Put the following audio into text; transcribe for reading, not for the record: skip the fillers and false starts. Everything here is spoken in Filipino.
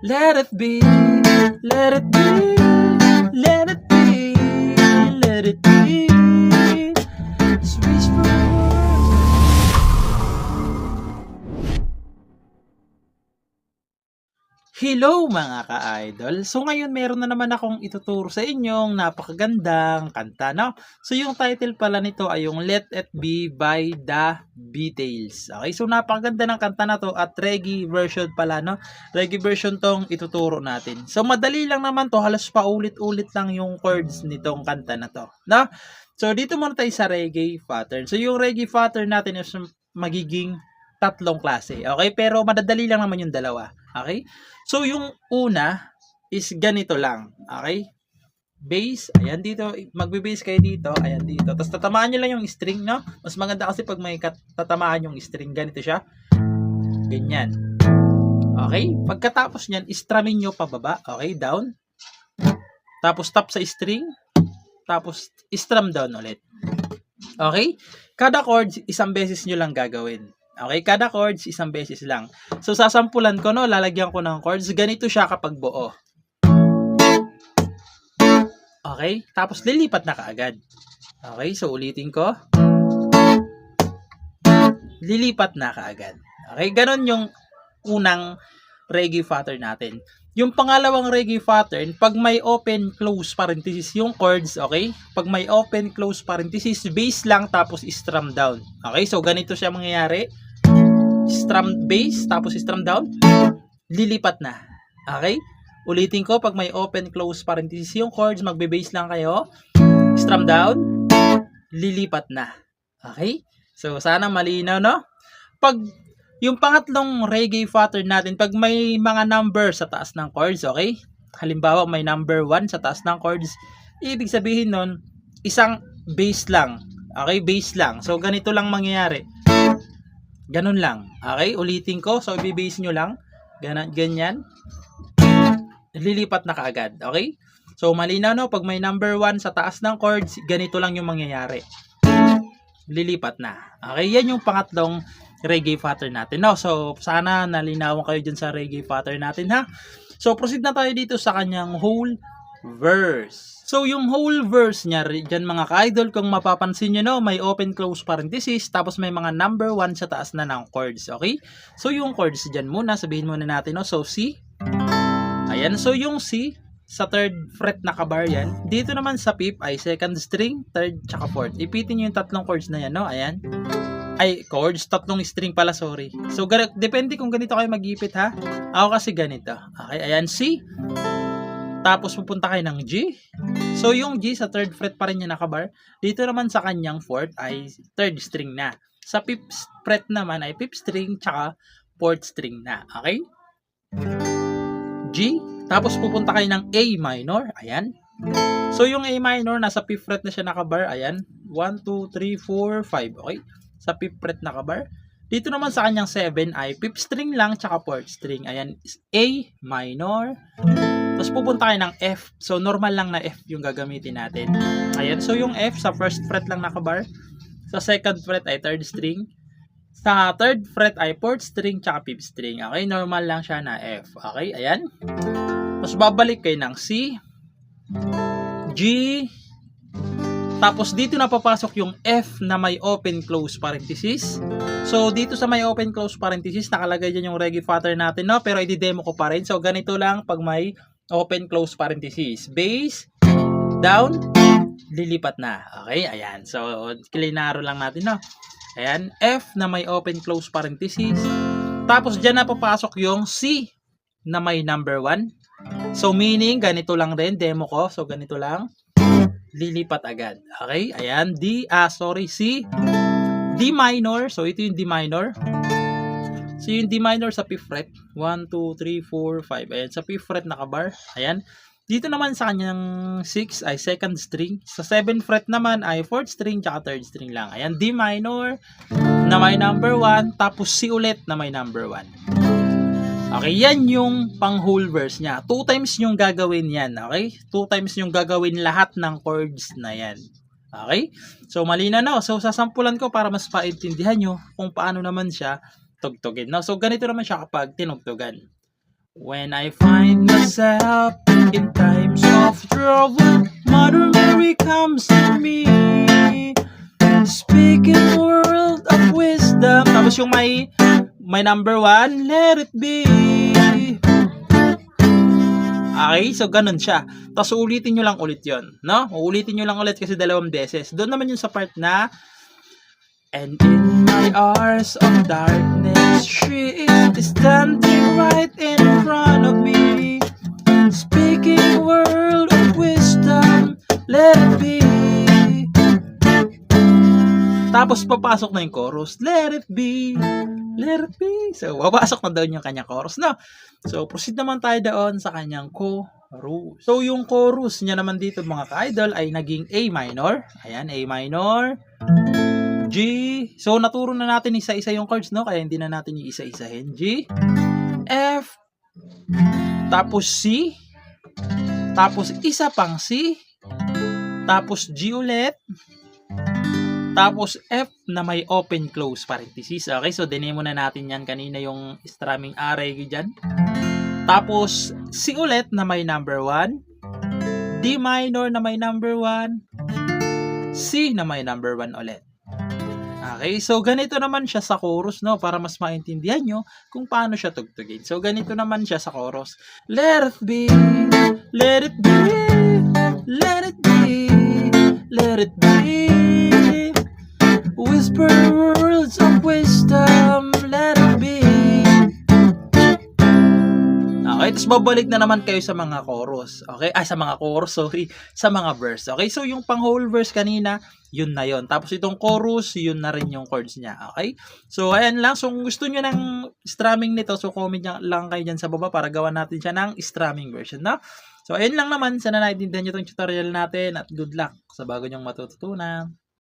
Let it be, let it be, let it be, let it be. Switch Hello mga ka-idol! So ngayon meron na naman akong ituturo sa inyong napakagandang kanta, no? So yung title pala nito ay yung Let It Be by The Beatles. Okay, so napakaganda ng kanta na to at reggae version pala, no? Reggae version tong ituturo natin. So madali lang naman to, halos paulit-ulit lang yung chords nitong kanta na to, no? So dito muna tayo sa reggae pattern. So yung reggae pattern natin is magiging tatlong klase. Okay, pero madadali lang naman yung dalawa. Okay? So, yung una is ganito lang. Okay? Bass, ayan dito. Magbe-bass kayo dito. Ayan dito. Tapos tatamaan nyo lang yung string, no? Mas maganda kasi pag may tatamaan yung string. Ganito siya. Ganyan. Okay? Pagkatapos nyan, istramin nyo pababa. Okay? Down. Tapos tap sa string. Tapos strum down ulit. Okay? Kada chords, isang beses nyo lang gagawin. Okay, kada chords isang beses lang. So sasampulan ko, no, lalagyan ko ng chords. Ganito siya kapag buo. Okay, tapos lilipat na kaagad. Okay, so ulitin ko. Lilipat na kaagad. Okay, ganun yung unang reggae pattern natin. Yung pangalawang reggae pattern, pag may open close parenthesis yung chords, okay? Pag may open close parenthesis, bass lang tapos strum down. Okay, so ganito siya mangyayari. Strum bass, tapos strum down, lilipat na. Okay? Ulitin ko, pag may open, close parenthesis yung chords, magbe-bass lang kayo, strum down, lilipat na. Okay? So, sana malinaw, no? Pag yung pangatlong reggae pattern natin, pag may mga number sa taas ng chords, okay? Halimbawa, may number 1 sa taas ng chords, ibig sabihin nun, isang bass lang. Okay? Bass lang. So, ganito lang mangyayari. Ganun lang. Okay? Ulitin ko. So, i-base nyo lang. Ganyan. Lilipat na kaagad. Okay? So, malinaw, no? Pag may number 1 sa taas ng chords, ganito lang yung mangyayari. Lilipat na. Okay? Yan yung pangatlong reggae pattern natin. No? So, sana nalinawan kayo dyan sa reggae pattern natin, ha? So, proceed na tayo dito sa kanyang whole verse. So, yung whole verse niya, dyan mga ka-idol, kung mapapansin nyo, no, may open close parenthesis, tapos may mga number 1 sa taas na ng chords, okay? So, yung chords dyan muna, sabihin muna natin, no? So, C. Ayan, so yung C, sa third fret na kabar yan. Dito naman sa fifth ay second string, third, tsaka fourth. Ipitin nyo yung tatlong chords na yan, no? Ayan. Ay, chords, tatlong string pala, sorry. So, depende kung ganito kayo mag-ipit, ha? Ako kasi ganito. Okay, ayan, C. Tapos pupunta kayo ng G. So yung G sa third fret pa rin niya nakabar. Dito naman sa kanyang fourth ay third string na. Sa fifth fret naman ay fifth string tsaka fourth string na. Okay? G. Tapos pupunta kayo ng A minor. Ayan. So yung A minor nasa fifth fret na siya nakabar. Ayan. 1, 2, 3, 4, 5. Okay? Sa fifth fret nakabar. Dito naman sa kanyang 7 ay fifth string lang tsaka fourth string. Ayan. A minor. Tapos pupunta kayo ng F. So, normal lang na F yung gagamitin natin. Ayan. So, yung F sa first fret lang nakabar. Sa second fret ay third string. Sa third fret ay fourth string tsaka fifth string. Okay. Normal lang siya na F. Okay. Ayan. Tapos babalik kayo ng C. G. Tapos dito na papasok yung F na may open close parenthesis. So, dito sa may open close parenthesis, nakalagay dyan yung reggae pattern natin, no? Pero i-demo ko pa rin. So, ganito lang pag may open close parenthesis. Bass, down, lilipat na. Okay, ayan. So, klinaro lang natin, no? Ayan, F na may open close parenthesis. Tapos, dyan na papasok yung C na may number 1. So, meaning, ganito lang rin, demo ko. So, ganito lang. Lilipat agad. Okay, ayan. C. D minor. So, ito yung D minor. So, yung D minor sa fifth fret. 1, 2, 3, 4, 5. Ayan, sa fifth fret nakabar. Ayan. Dito naman sa kanyang 6 ay second string. Sa 7th fret naman ay fourth string tsaka third string lang. Ayan, D minor na may number 1. Tapos C ulit na may number 1. Okay, yan yung pang whole verse niya. 2 times yung gagawin yan. Okay? 2 times yung gagawin lahat ng chords na yan. Okay? So, malina na. So, sasampulan ko para mas paintindihan nyo kung paano naman siya tugtugin. No? So, ganito naman siya kapag tinugtugan. When I find myself in times of trouble, Mother Mary comes to me, speaking world of wisdom. Tapos yung may number 1, let it be. Okay, so ganun siya. Tapos ulitin nyo lang ulit yon, no? Uulitin nyo lang ulit kasi 2 beses. Doon naman yung sa part na, and in my hours of darkness, she is standing right in front of me, speaking word of wisdom, let it be. Tapos papasok na yung chorus, let it be, let it be. So, papasok na doon yung kanyang chorus, no? So, proceed naman tayo doon sa kanyang chorus. So, yung chorus niya naman dito mga ka-idol ay naging A minor. Ayan, A minor, G. So, naturo na natin isa-isa yung chords, no? Kaya hindi na natin yung isa-isahin. G, F, tapos C, tapos isa pang C, tapos G ulit, tapos F na may open close parenthesis. Okay, so dinemo na natin yan kanina yung strumming array dyan. Tapos C ulit na may number 1, D minor na may number 1, C na may number 1 ulit. Okay, so ganito naman siya sa chorus, no? Para mas maintindihan nyo kung paano siya tugtugin. So ganito naman siya sa chorus. Let it be, let it be, let it be, let it be. Whisper words of wisdom, let it be. Okay, tapos babalik na naman kayo sa mga chorus. Okay? Sa mga chorus, sorry. Sa mga verse. Okay? So, yung pang whole verse kanina, yun na yun. Tapos itong chorus, yun na rin yung chords niya. Okay? So, ayan lang. So, kung gusto nyo ng strumming nito, so comment lang kayo dyan sa baba para gawa natin siya ng strumming version, no? So, ayan lang naman. Sana naintindihan nyo itong tutorial natin at good luck sa bago nyong matututunan.